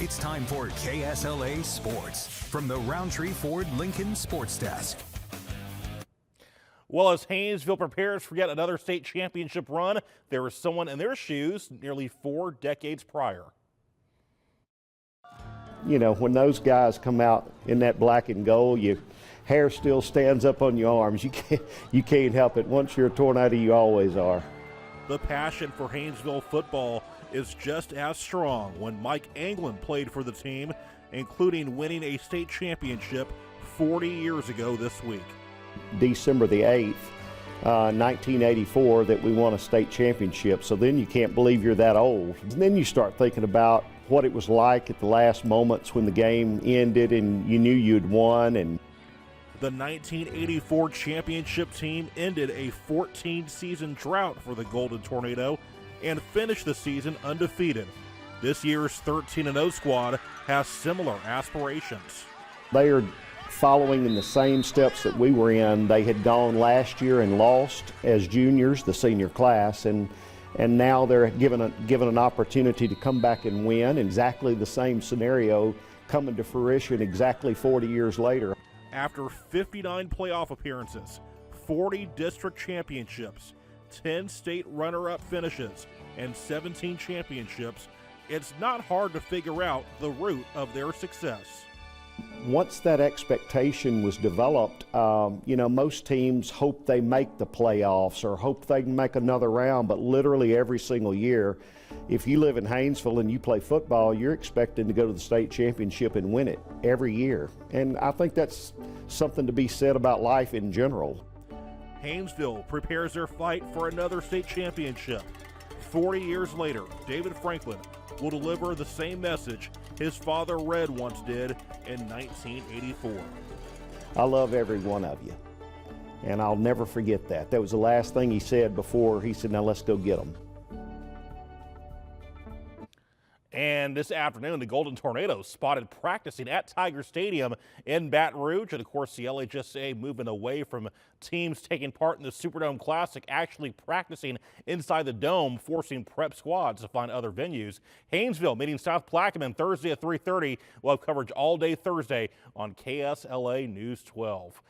It's time for KSLA Sports from the Roundtree Ford Lincoln Sports Desk. Well, as Haynesville prepares for yet another state championship run, there is someone in their shoes nearly 4 decades prior. You know, when those guys come out in that black and gold, your hair still stands up on your arms. You can't help it. Once you're a Tornado, you always are. The passion for Haynesville football is just as strong when Mike Anglin played for the team, including winning a state championship 40 years ago this week. December the 8th, 1984, that we won a state championship. So then you can't believe you're that old. And then you start thinking about what it was like at the last moments when the game ended and you knew you'd won. And the 1984 championship team ended a 14-season drought for the Golden Tornado and finished the season undefeated. This year's 13-0 squad has similar aspirations. They are following in the same steps that we were in. They had gone last year and lost as juniors, the senior class, and now they're given an opportunity to come back and win. Exactly the same scenario coming to fruition exactly 40 years later. After 59 playoff appearances, 40 district championships, 10 state runner-up finishes, and 17 championships, it's not hard to figure out the root of their success. Once that expectation was developed, you know, most teams hope they make the playoffs or hope they can make another round, but literally every single year, if you live in Haynesville and you play football, you're expecting to go to the state championship and win it every year. And I think that's something to be said about life in general. Haynesville prepares their fight for another state championship. 40 years later, David Franklin will deliver the same message his father Red once did in 1984. I love every one of you, and I'll never forget that. That was the last thing he said before he said, now let's go get them. And this afternoon, the Golden Tornado spotted practicing at Tiger Stadium in Baton Rouge. And of course, the LHSA moving away from teams taking part in the Superdome Classic, actually practicing inside the dome, forcing prep squads to find other venues. Haynesville meeting South Plaquemine Thursday at 3:30. We'll have coverage all day Thursday on KSLA News 12.